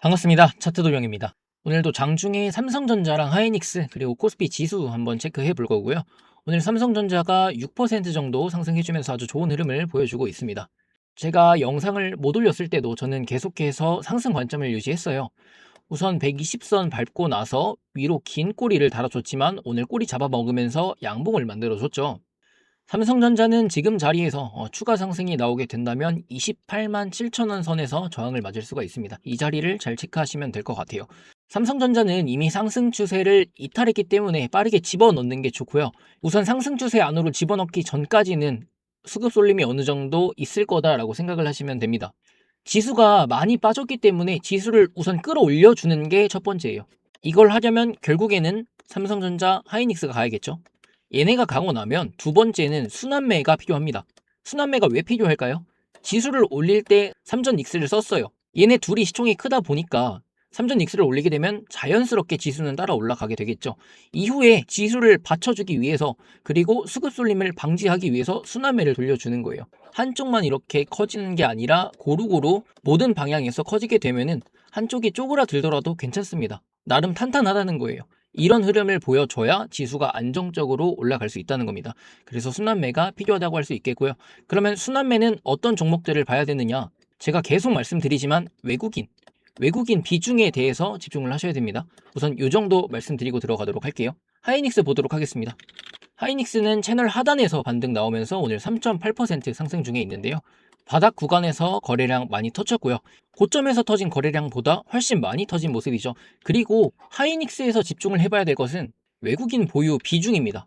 반갑습니다. 차트 도령입니다. 오늘도 장중에 삼성전자랑 하이닉스 그리고 코스피 지수 한번 체크해 볼 거고요. 오늘 삼성전자가 6% 정도 상승해주면서 아주 좋은 흐름을 보여주고 있습니다. 제가 영상을 못 올렸을 때도 저는 계속해서 상승 관점을 유지했어요. 우선 120선 밟고 나서 위로 긴 꼬리를 달아줬지만 오늘 꼬리 잡아먹으면서 양봉을 만들어줬죠. 삼성전자는 지금 자리에서 추가 상승이 나오게 된다면 28만 7천 원 선에서 저항을 맞을 수가 있습니다. 이 자리를 잘 체크하시면 될 것 같아요. 삼성전자는 이미 상승 추세를 이탈했기 때문에 빠르게 집어넣는 게 좋고요. 우선 상승 추세 안으로 집어넣기 전까지는 수급 쏠림이 어느 정도 있을 거다라고 생각을 하시면 됩니다. 지수가 많이 빠졌기 때문에 지수를 우선 끌어올려 주는 게 첫 번째예요. 이걸 하려면 결국에는 삼성전자, 하이닉스가 가야겠죠. 얘네가 가고 나면 두 번째는 순환매가 필요합니다. 순환매가 왜 필요할까요? 지수를 올릴 때 삼전 익스를 썼어요. 얘네 둘이 시총이 크다 보니까 삼전 익스를 올리게 되면 자연스럽게 지수는 따라 올라가게 되겠죠. 이후에 지수를 받쳐주기 위해서 그리고 수급 쏠림을 방지하기 위해서 순환매를 돌려주는 거예요. 한쪽만 이렇게 커지는 게 아니라 고루고루 모든 방향에서 커지게 되면은 한쪽이 쪼그라들더라도 괜찮습니다. 나름 탄탄하다는 거예요. 이런 흐름을 보여줘야 지수가 안정적으로 올라갈 수 있다는 겁니다. 그래서 순환매가 필요하다고 할 수 있겠고요. 그러면 순환매는 어떤 종목들을 봐야 되느냐? 제가 계속 말씀드리지만 외국인 비중에 대해서 집중을 하셔야 됩니다. 우선 이 정도 말씀드리고 들어가도록 할게요. 하이닉스 보도록 하겠습니다. 하이닉스는 채널 하단에서 반등 나오면서 오늘 3.8% 상승 중에 있는데요. 바닥 구간에서 거래량 많이 터졌고요. 고점에서 터진 거래량보다 훨씬 많이 터진 모습이죠. 그리고 하이닉스에서 집중을 해봐야 될 것은 외국인 보유 비중입니다.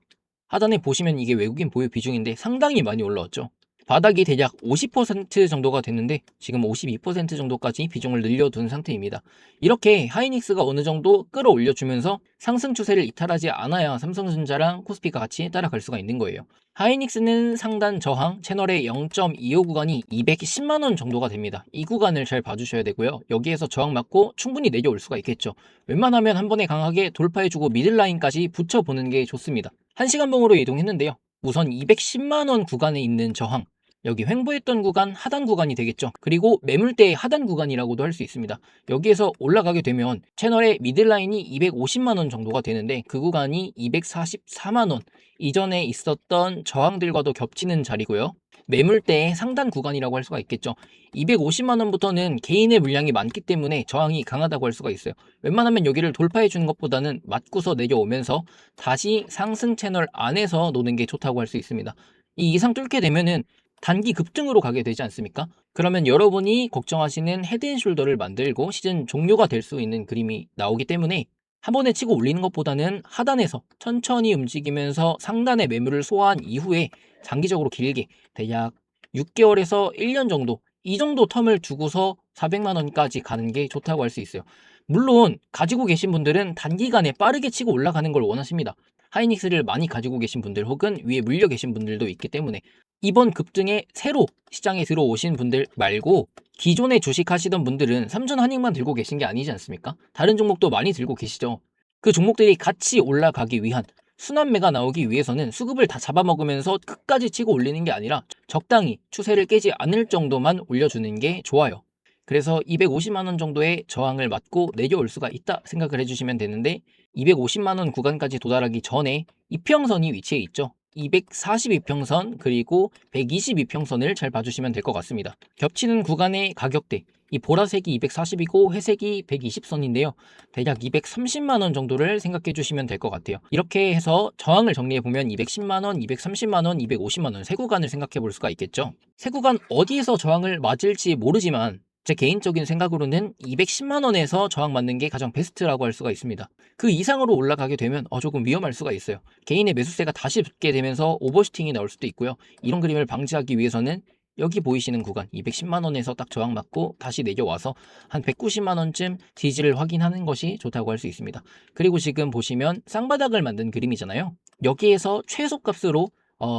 하단에 보시면 이게 외국인 보유 비중인데 상당히 많이 올라왔죠. 바닥이 대략 50% 정도가 됐는데 지금 52% 정도까지 비중을 늘려둔 상태입니다. 이렇게 하이닉스가 어느 정도 끌어올려주면서 상승 추세를 이탈하지 않아야 삼성전자랑 코스피가 같이 따라갈 수가 있는 거예요. 하이닉스는 상단 저항 채널의 0.25 구간이 210만원 정도가 됩니다. 이 구간을 잘 봐주셔야 되고요. 여기에서 저항 맞고 충분히 내려올 수가 있겠죠. 웬만하면 한 번에 강하게 돌파해주고 미들라인까지 붙여보는 게 좋습니다. 1시간봉으로 이동했는데요. 우선 210만원 구간에 있는 저항, 여기 횡보했던 구간 하단 구간이 되겠죠. 그리고 매물대의 하단 구간이라고도 할 수 있습니다. 여기에서 올라가게 되면 채널의 미들라인이 250만원 정도가 되는데 그 구간이 244만원, 이전에 있었던 저항들과도 겹치는 자리고요. 매물대의 상단 구간이라고 할 수가 있겠죠. 250만원부터는 개인의 물량이 많기 때문에 저항이 강하다고 할 수가 있어요. 웬만하면 여기를 돌파해 주는 것보다는 맞고서 내려오면서 다시 상승 채널 안에서 노는 게 좋다고 할 수 있습니다. 이 이상 뚫게 되면은 단기 급등으로 가게 되지 않습니까? 그러면 여러분이 걱정하시는 헤드앤숄더를 만들고 시즌 종료가 될 수 있는 그림이 나오기 때문에 한 번에 치고 올리는 것보다는 하단에서 천천히 움직이면서 상단의 매물을 소화한 이후에 장기적으로 길게 대략 6개월에서 1년 정도 이 정도 텀을 두고서 400만 원까지 가는 게 좋다고 할 수 있어요. 물론 가지고 계신 분들은 단기간에 빠르게 치고 올라가는 걸 원하십니다. 하이닉스를 많이 가지고 계신 분들 혹은 위에 물려 계신 분들도 있기 때문에 이번 급등에 새로 시장에 들어오신 분들 말고 기존에 주식하시던 분들은 삼전 한익만 들고 계신 게 아니지 않습니까? 다른 종목도 많이 들고 계시죠. 그 종목들이 같이 올라가기 위한 순환매가 나오기 위해서는 수급을 다 잡아먹으면서 끝까지 치고 올리는 게 아니라 적당히 추세를 깨지 않을 정도만 올려주는 게 좋아요. 그래서 250만 원 정도의 저항을 맞고 내려올 수가 있다 생각을 해주시면 되는데 250만 원 구간까지 도달하기 전에 이평선이 위치해 있죠. 242평선 그리고 122평선을 잘 봐주시면 될 것 같습니다. 겹치는 구간의 가격대, 이 보라색이 240이고 회색이 120선인데요. 대략 230만원 정도를 생각해 주시면 될 것 같아요. 이렇게 해서 저항을 정리해 보면 210만원, 230만원, 250만원 세 구간을 생각해 볼 수가 있겠죠. 세 구간 어디에서 저항을 맞을지 모르지만 제 개인적인 생각으로는 210만원에서 저항 맞는 게 가장 베스트라고 할 수가 있습니다. 그 이상으로 올라가게 되면 조금 위험할 수가 있어요. 개인의 매수세가 다시 붙게 되면서 오버슈팅이 나올 수도 있고요. 이런 그림을 방지하기 위해서는 여기 보이시는 구간 210만원에서 딱 저항 맞고 다시 내려와서 한 190만원쯤 지지를 확인하는 것이 좋다고 할 수 있습니다. 그리고 지금 보시면 쌍바닥을 만든 그림이잖아요. 여기에서 최소값으로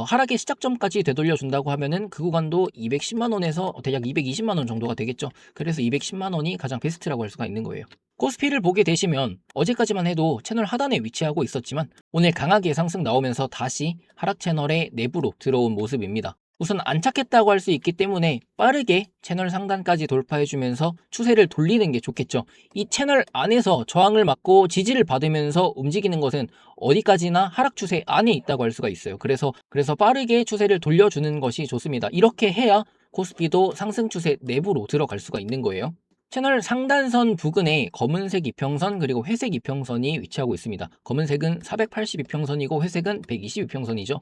하락의 시작점까지 되돌려준다고 하면은 그 구간도 210만원에서 대략 220만원 정도가 되겠죠. 그래서 210만원이 가장 베스트라고 할 수가 있는 거예요. 코스피를 보게 되시면 어제까지만 해도 채널 하단에 위치하고 있었지만 오늘 강하게 상승 나오면서 다시 하락 채널의 내부로 들어온 모습입니다. 우선 안착했다고 할 수 있기 때문에 빠르게 채널 상단까지 돌파해주면서 추세를 돌리는 게 좋겠죠. 이 채널 안에서 저항을 맞고 지지를 받으면서 움직이는 것은 어디까지나 하락 추세 안에 있다고 할 수가 있어요. 그래서 빠르게 추세를 돌려주는 것이 좋습니다. 이렇게 해야 코스피도 상승 추세 내부로 들어갈 수가 있는 거예요. 채널 상단선 부근에 검은색 이평선 그리고 회색 이평선이 위치하고 있습니다. 검은색은 482평선이고 회색은 122평선이죠.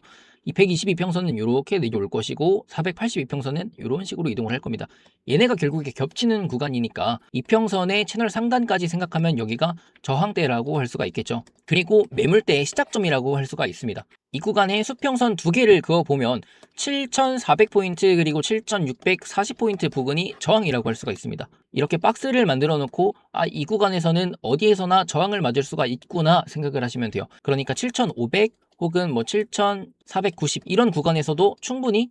이 122평선은 이렇게 내려올 것이고 482평선은 이런 식으로 이동을 할 겁니다. 얘네가 결국에 겹치는 구간이니까 이평선의 채널 상단까지 생각하면 여기가 저항대라고 할 수가 있겠죠. 그리고 매물대의 시작점이라고 할 수가 있습니다. 이 구간에 수평선 두 개를 그어보면 7,400포인트 그리고 7,640포인트 부근이 저항이라고 할 수가 있습니다. 이렇게 박스를 만들어 놓고 이 구간에서는 어디에서나 저항을 맞을 수가 있구나 생각을 하시면 돼요. 그러니까 7,500 혹은 7,490 이런 구간에서도 충분히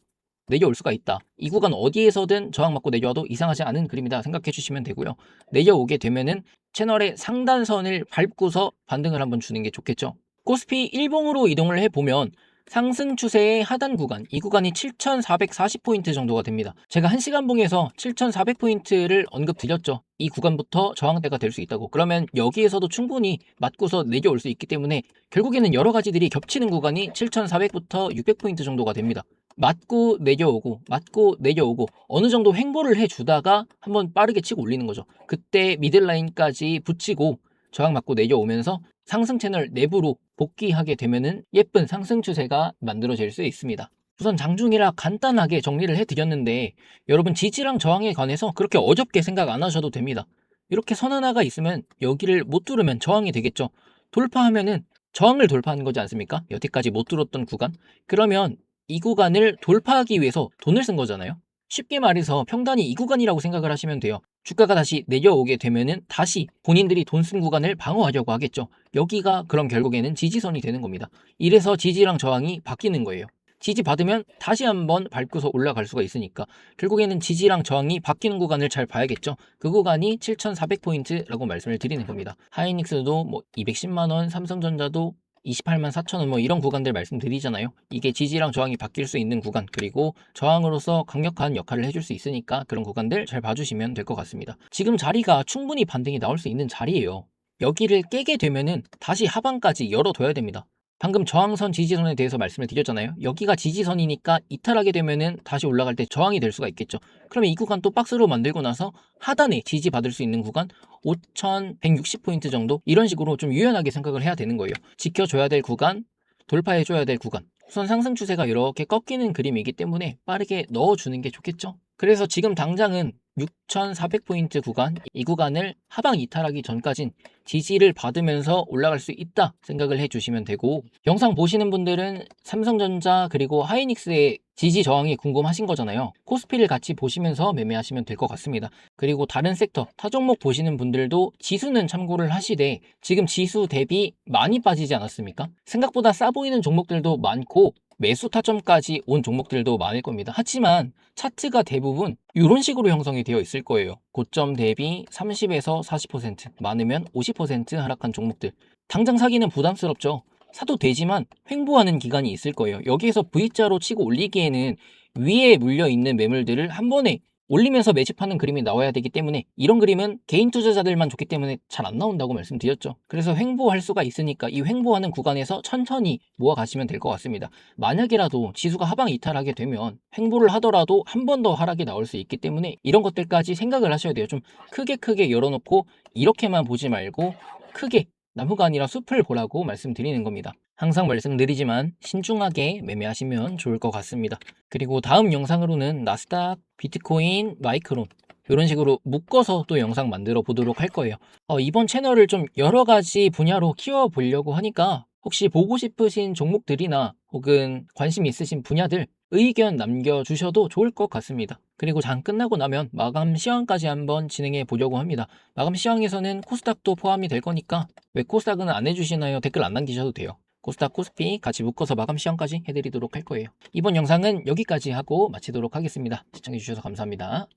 내려올 수가 있다. 이 구간 어디에서든 저항 맞고 내려와도 이상하지 않은 그림이다 생각해 주시면 되고요. 내려오게 되면은 채널의 상단선을 밟고서 반등을 한번 주는 게 좋겠죠. 코스피 일봉으로 이동을 해보면 상승 추세의 하단 구간, 이 구간이 7,440포인트 정도가 됩니다. 제가 1시간봉에서 7,400포인트를 언급드렸죠. 이 구간부터 저항대가 될 수 있다고. 그러면 여기에서도 충분히 맞고서 내려올 수 있기 때문에 결국에는 여러 가지들이 겹치는 구간이 7,400부터 600포인트 정도가 됩니다. 맞고 내려오고 맞고 내려오고 어느 정도 횡보를 해주다가 한번 빠르게 치고 올리는 거죠. 그때 미들라인까지 붙이고 저항 맞고 내려오면서 상승 채널 내부로 복귀하게 되면은 예쁜 상승 추세가 만들어질 수 있습니다. 우선 장중이라 간단하게 정리를 해드렸는데 여러분 지지랑 저항에 관해서 그렇게 어렵게 생각 안 하셔도 됩니다. 이렇게 선 하나가 있으면 여기를 못 뚫으면 저항이 되겠죠. 돌파하면은 저항을 돌파하는 거지 않습니까? 여태까지 못 뚫었던 구간. 그러면 이 구간을 돌파하기 위해서 돈을 쓴 거잖아요. 쉽게 말해서 평단이 이 구간이라고 생각을 하시면 돼요. 주가가 다시 내려오게 되면은 다시 본인들이 돈 쓴 구간을 방어하려고 하겠죠. 여기가 그럼 결국에는 지지선이 되는 겁니다. 이래서 지지랑 저항이 바뀌는 거예요. 지지 받으면 다시 한번 밟고서 올라갈 수가 있으니까 결국에는 지지랑 저항이 바뀌는 구간을 잘 봐야겠죠. 그 구간이 7,400포인트라고 말씀을 드리는 겁니다. 하이닉스도 210만원, 삼성전자도 28만 4천원 이런 구간들 말씀드리잖아요. 이게 지지랑 저항이 바뀔 수 있는 구간, 그리고 저항으로서 강력한 역할을 해줄 수 있으니까 그런 구간들 잘 봐주시면 될 것 같습니다. 지금 자리가 충분히 반등이 나올 수 있는 자리예요. 여기를 깨게 되면은 다시 하방까지 열어둬야 됩니다. 방금 저항선 지지선에 대해서 말씀을 드렸잖아요. 여기가 지지선이니까 이탈하게 되면은 다시 올라갈 때 저항이 될 수가 있겠죠. 그러면 이 구간 또 박스로 만들고 나서 하단에 지지받을 수 있는 구간 5,160포인트 정도 이런 식으로 좀 유연하게 생각을 해야 되는 거예요. 지켜줘야 될 구간, 돌파해줘야 될 구간. 우선 상승 추세가 이렇게 꺾이는 그림이기 때문에 빠르게 넣어주는 게 좋겠죠. 그래서 지금 당장은 6,400포인트 구간, 이 구간을 하방 이탈하기 전까진 지지를 받으면서 올라갈 수 있다 생각을 해주시면 되고, 영상 보시는 분들은 삼성전자 그리고 하이닉스의 지지 저항이 궁금하신 거잖아요. 코스피를 같이 보시면서 매매하시면 될 것 같습니다. 그리고 다른 섹터, 타 종목 보시는 분들도 지수는 참고를 하시되 지금 지수 대비 많이 빠지지 않았습니까? 생각보다 싸 보이는 종목들도 많고 매수 타점까지 온 종목들도 많을 겁니다. 하지만 차트가 대부분 이런 식으로 형성이 되어 있을 거예요. 고점 대비 30에서 40%, 많으면 50% 하락한 종목들. 당장 사기는 부담스럽죠. 사도 되지만 횡보하는 기간이 있을 거예요. 여기에서 V자로 치고 올리기에는 위에 물려있는 매물들을 한 번에 올리면서 매집하는 그림이 나와야 되기 때문에 이런 그림은 개인 투자자들만 좋기 때문에 잘 안 나온다고 말씀드렸죠. 그래서 횡보할 수가 있으니까 이 횡보하는 구간에서 천천히 모아가시면 될 것 같습니다. 만약이라도 지수가 하방 이탈하게 되면 횡보를 하더라도 한 번 더 하락이 나올 수 있기 때문에 이런 것들까지 생각을 하셔야 돼요. 좀 크게 열어놓고 이렇게만 보지 말고 크게 나무가 아니라 숲을 보라고 말씀드리는 겁니다. 항상 말씀드리지만 신중하게 매매하시면 좋을 것 같습니다. 그리고 다음 영상으로는 나스닥, 비트코인, 마이크론 이런 식으로 묶어서 또 영상 만들어 보도록 할 거예요. 이번 채널을 좀 여러 가지 분야로 키워보려고 하니까 혹시 보고 싶으신 종목들이나 혹은 관심 있으신 분야들 의견 남겨주셔도 좋을 것 같습니다. 그리고 장 끝나고 나면 마감 시황까지 한번 진행해 보려고 합니다. 마감 시황에서는 코스닥도 포함이 될 거니까 왜 코스닥은 안 해주시나요? 댓글 안 남기셔도 돼요. 코스닥, 코스피 같이 묶어서 마감 시황까지 해드리도록 할 거예요. 이번 영상은 여기까지 하고 마치도록 하겠습니다. 시청해주셔서 감사합니다.